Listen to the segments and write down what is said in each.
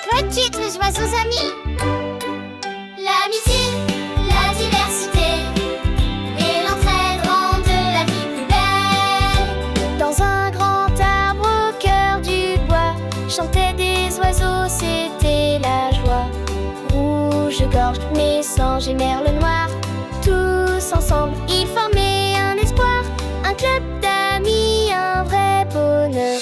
Petites oiseaux amis. L'amitié, la diversité et l'entraide rendent la vie plus belle. Dans un grand arbre au cœur du bois, chantaient des oiseaux, c'était la joie. Rouge-gorge, mésange et merle noir, tous ensemble, ils formaient un espoir, un club d'amis, un vrai bonheur.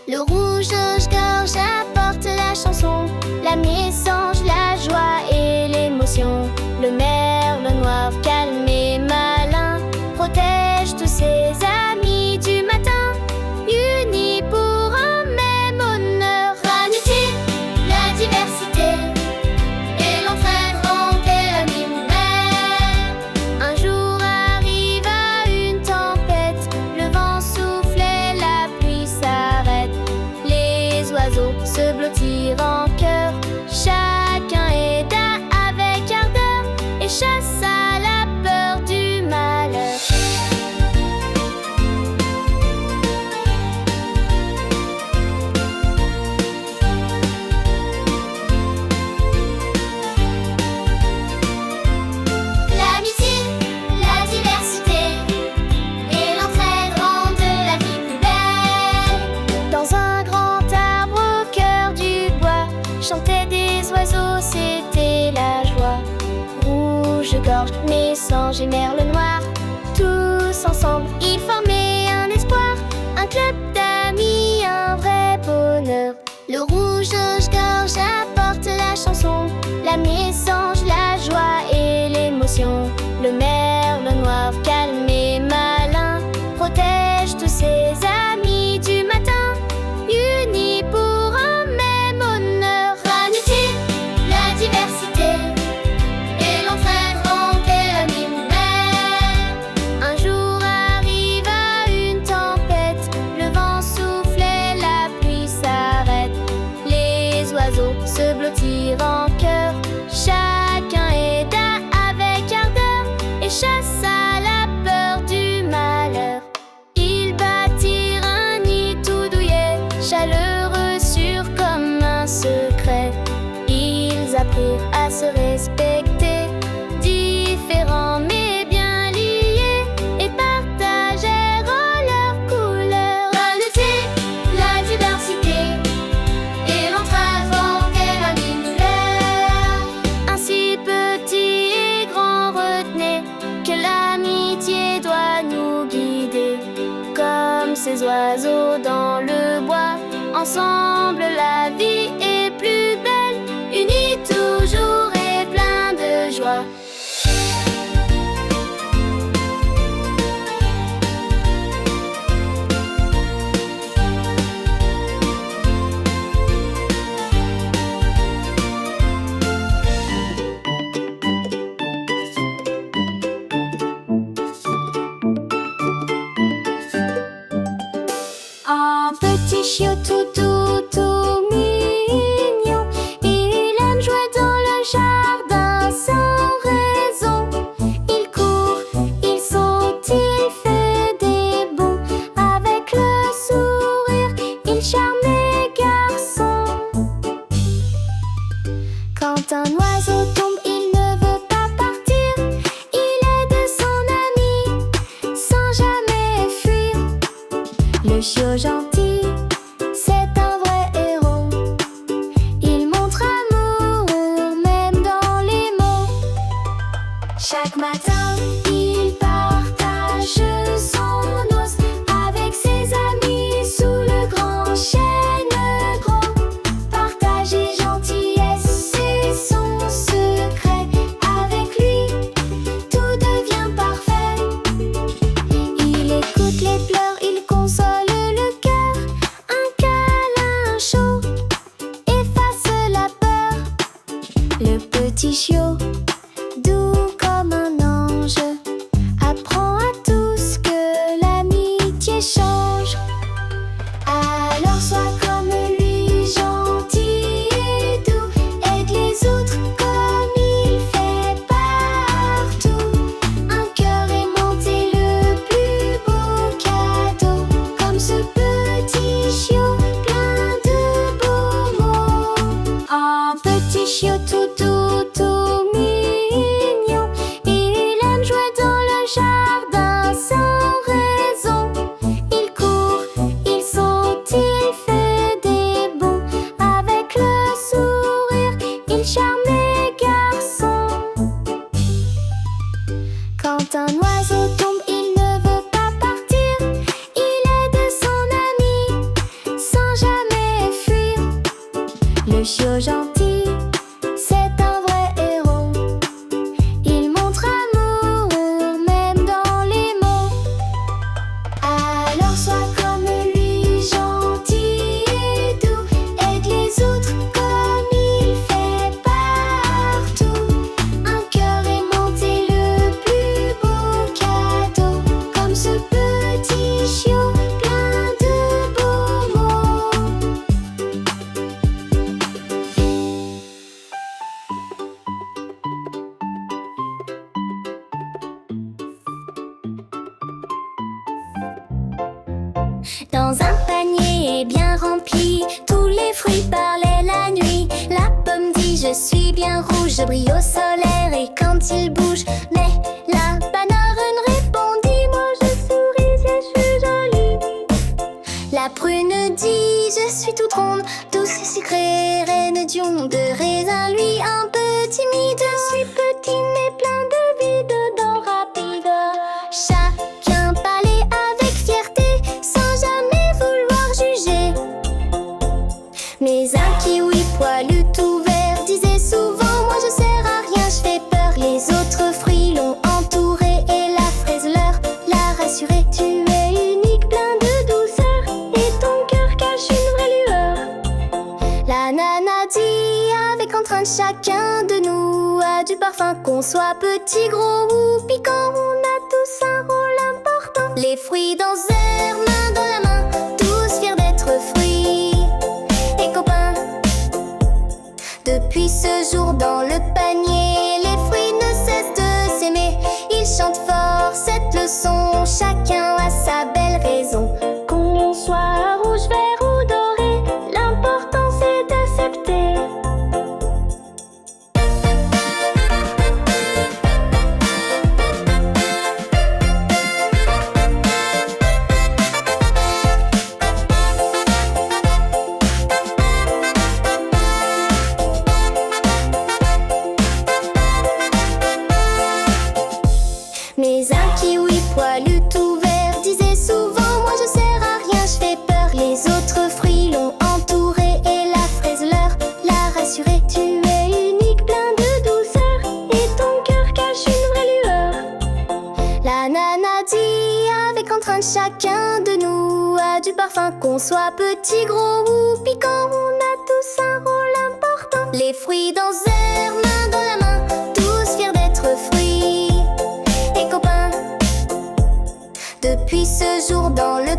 Le rouge-gorge apporte la chanson, la mésange, la joie et l'émotion. Le merle noir, calme et malin, protège tous ses amis du matin, unis pour un même honneur. L'amitié, la diversité et l'entraide rendaient la vie plus belle. Un jour arriva une tempête, le vent soufflait, la pluie s'arrête. Les oiseaux se blottirent en chœur, chacun aida avec ardeur et chassa la peur du malheur. L'amitié, la diversité et l'entraide rendent la vie plus belle. Dans un grand arbre au cœur du bois, chantaient des oiseaux, c'était la joie. Rouge-gorge, mésange et merle noir, tous ensemble, ils formaient un espoir, un club d'amis, un vrai bonheur. Le rouge-gorge apporte la chanson, la mésange, la joie et l'émotion. Le merle noir, calme et malin, protège tous ses amis du matin, unis pour un même honneur. L'amitié, la diversité et l'entraide rendaient la vie plus belle. Un jour arriva une tempête, le vent soufflait, la pluie s'arrête. Les oiseaux se blottirent en chœur, chacun aida avec ardeur et chassa la peur du malheur. Ils bâtirent un nid tout douillet, chaleureux, sûr comme un secret. Ils apprirent à se respecter, différents mais bien liés, et partagèrent leurs couleurs. L'amitié, la diversité et l'entraide rendaient la vie plus belle. Ainsi petits et grands, retenez que l'amitié doit nous guider. Comme ces oiseaux dans le bois, ensemble la vie est plus belle, unis toujours et plein de joie. Un petit chiot tout doux, tout mignon, il aime jouer dans le jardin sans raison. Il court, il saute, il fait des bonds, avec le sourire, il charme les garçons. Quand un oiseau tombe, il ne veut pas partir, il aide son ami sans jamais fuir. Le chiot gentil, c'est un vrai héros. Il montre amour même dans les mots. Chaque matin, il partage son os avec ses amis sous le grand chêne gros. Partage et gentillesse, c'est son secret. Avec lui, tout devient parfait. Il écoute les pleurs, il console le cœur. Un câlin chaud efface la peur. Le petit chiot, doux comme un ange, apprend à tous que l'amitié change. Alors sois comme lui, gentil et doux, aide les autres comme tout mignon. Il aime jouer dans le jardin sans raison. Il court, il saute, il fait des bonds. Avec le sourire, il charme les garçons. Quand un oiseau tombe, il ne veut pas partir. Il aide son ami sans jamais fuir. Le chiot gentil, c'est un vrai héros. Il montre amour même dans les mots. Alors sois comme lui, gentil et doux. Aide les autres comme il fait partout. Un cœur aimant est le plus beau cadeau. Comme ce petit chiot plein de beaux mots. Dans un panier bien rempli, tous les fruits parlaient la nuit. La pomme dit je suis bien rouge, je brille au solaire et quand il bouge. Mais la banane répondit moi je souris, je suis jolie. La prune dit je suis toute ronde, douce et sucrée, reine d'onde de raisin. Lui un peu timide, je suis petit mais plein de vie, dedans rapide. Chacun parlait avec fierté, sans jamais vouloir juger. Mais un kiwi poilu tout vert disait souvent moi je sers à rien, je fais peur. Les autres fruits l'ont entouré et la fraise l'a rassuré. Tu es unique, plein de douceur et ton cœur cache une vraie lueur. La nana dit avec entrain, chacun de nous a du parfum. Qu'on soit petit, gros ou piquant, on a tous un rôle important. Les fruits dansèrent main dans la main, tous fiers d'être fruits et copains. Depuis ce jour dans le panier, les fruits ne cessent de s'aimer. Ils chantent fort cette leçon, chacun a sa belle raison. Qu'on soit rouge, vert ou doré, l'important c'est d'accepter. Mais un kiwi poilu tout vert disait souvent moi je sers à rien, je fais peur. Les autres fruits l'ont entouré et la fraise l'a rassuré. Tu es unique, plein de douceur et ton cœur cache une vraie lueur. La nana dit avec entrain, chacun de nous a du parfum. Qu'on soit petit, gros ou piquant, on a tous un rôle important. Les fruits dansèrent main dans la main, tous fiers d'être fruits et copains. Depuis ce jour dans le